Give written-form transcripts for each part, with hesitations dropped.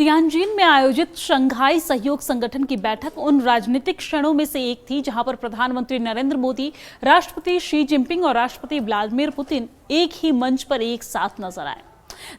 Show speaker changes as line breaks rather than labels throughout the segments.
Tianjin में आयोजित Shanghai सहयोग संगठन की बैठक उन राजनीतिक क्षणों में से एक थी जहां पर प्रधानमंत्री नरेंद्र मोदी, राष्ट्रपति शी जिनपिंग और राष्ट्रपति व्लादिमीर पुतिन एक ही मंच पर एक साथ नजर आए।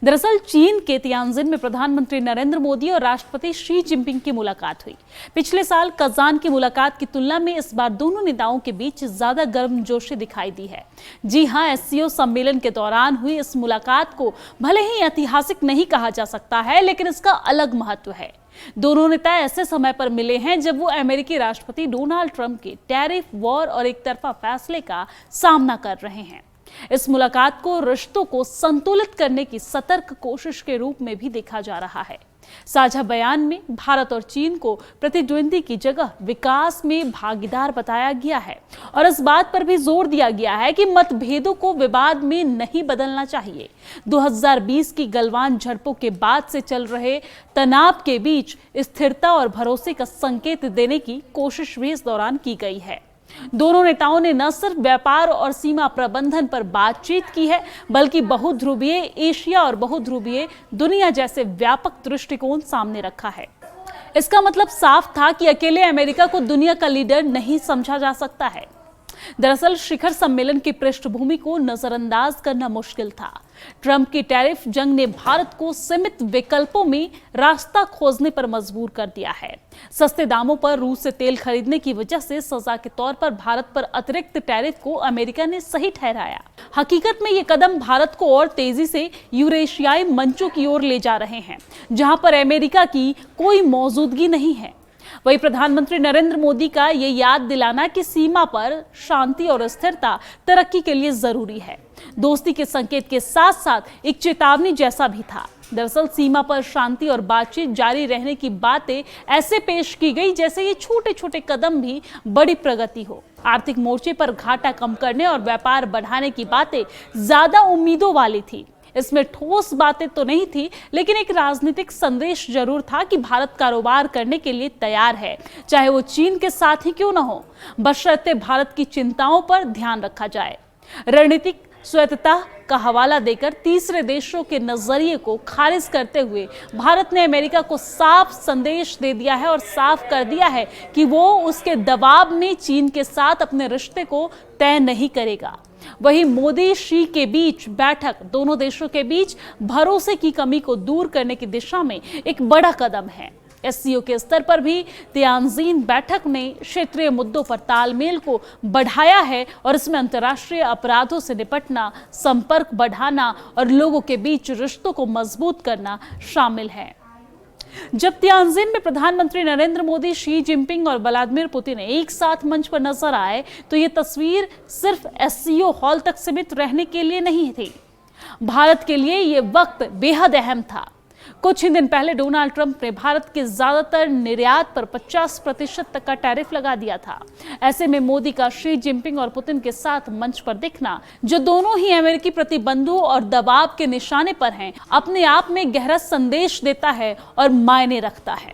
दरअसल चीन के तियानजिन में प्रधानमंत्री नरेंद्र मोदी और राष्ट्रपति शी जिनपिंग की मुलाकात हुई। पिछले साल कजान की मुलाकात की तुलना में इस बार दोनों नेताओं के बीच ज्यादा गर्मजोशी दिखाई दी है। जी हां, एससीओ सम्मेलन के दौरान हुई इस मुलाकात को भले ही ऐतिहासिक नहीं कहा जा सकता है, लेकिन इसका अलग महत्व है। दोनों नेता ऐसे समय पर मिले हैं जब वो अमेरिकी राष्ट्रपति डोनाल्ड ट्रंप के टैरिफ वॉर और एक तरफा फैसले का सामना कर रहे हैं। इस मुलाकात को रिश्तों को संतुलित करने की सतर्क कोशिश के रूप में भी देखा जा रहा है। साझा बयान में भारत और चीन को प्रतिद्वंदी की जगह विकास में भागीदार बताया गया है और इस बात पर भी जोर दिया गया है कि मतभेदों को विवाद में नहीं बदलना चाहिए। 2020 की गलवान झड़पों के बाद से चल रहे तनाव के बीच स्थिरता और भरोसे का संकेत देने की कोशिश भी इस दौरान की गई है। दोनों नेताओं ने न सिर्फ व्यापार और सीमा प्रबंधन पर बातचीत की है, बल्कि बहुध्रुवीय एशिया और बहुध्रुवीय दुनिया जैसे व्यापक दृष्टिकोण सामने रखा है। इसका मतलब साफ था कि अकेले अमेरिका को दुनिया का लीडर नहीं समझा जा सकता है। दरअसल शिखर सम्मेलन की पृष्ठभूमि को नजरअंदाज करना मुश्किल था। ट्रंप की टैरिफ जंग ने भारत को सीमित विकल्पों में रास्ता खोजने पर मजबूर कर दिया है। सस्ते दामों पर रूस से तेल खरीदने की वजह से सजा के तौर पर भारत पर अतिरिक्त टैरिफ को अमेरिका ने सही ठहराया। हकीकत में ये कदम भारत को और तेजी से यूरेशियाई मंचों की ओर ले जा रहे हैं, जहां पर अमेरिका की कोई मौजूदगी नहीं है। वही प्रधानमंत्री नरेंद्र मोदी का ये याद दिलाना कि सीमा पर शांति और स्थिरता तरक्की के लिए जरूरी है, दोस्ती के संकेत के साथ साथ एक चेतावनी जैसा भी था। दरअसल सीमा पर शांति और बातचीत जारी रहने की बातें ऐसे पेश की गई जैसे ये छोटे छोटे कदम भी बड़ी प्रगति हो। आर्थिक मोर्चे पर घाटा कम करने और व्यापार बढ़ाने की बातें ज्यादा उम्मीदों वाली थी। इसमें ठोस बातें तो नहीं थी, लेकिन एक राजनीतिक संदेश जरूर था कि भारत कारोबार करने के लिए तैयार है, चाहे वो चीन के साथ ही क्यों न हो, बशर्ते भारत की चिंताओं पर ध्यान रखा जाए। रणनीतिक स्वायत्तता का हवाला देकर तीसरे देशों के नजरिए को खारिज करते हुए भारत ने अमेरिका को साफ संदेश दे दिया है और साफ कर दिया है कि वो उसके दबाव में चीन के साथ अपने रिश्ते को तय नहीं करेगा। वहीं मोदी शी के बीच बैठक दोनों देशों के बीच भरोसे की कमी को दूर करने की दिशा में एक बड़ा कदम है। एससीओ के स्तर पर भी तियानजिन बैठक ने क्षेत्रीय मुद्दों पर तालमेल को बढ़ाया है और इसमें अंतर्राष्ट्रीय अपराधों से निपटना, संपर्क बढ़ाना और लोगों के बीच रिश्तों को मजबूत करना शामिल है। जब तियानजिन में प्रधानमंत्री नरेंद्र मोदी, शी जिनपिंग और व्लादिमीर पुतिन एक साथ मंच पर नजर आए तो ये तस्वीर सिर्फ एससीओ हॉल तक सीमित रहने के लिए नहीं थी। भारत के लिए ये वक्त बेहद अहम था। कुछ ही दिन पहले डोनाल्ड ट्रंप ने भारत के ज्यादातर निर्यात पर 50% तक का टैरिफ लगा दिया था। ऐसे में मोदी का शी जिनपिंग और पुतिन के साथ मंच पर दिखना, जो दोनों ही अमेरिकी प्रतिबंधों और दबाव के निशाने पर हैं, अपने आप में गहरा संदेश देता है और मायने रखता है।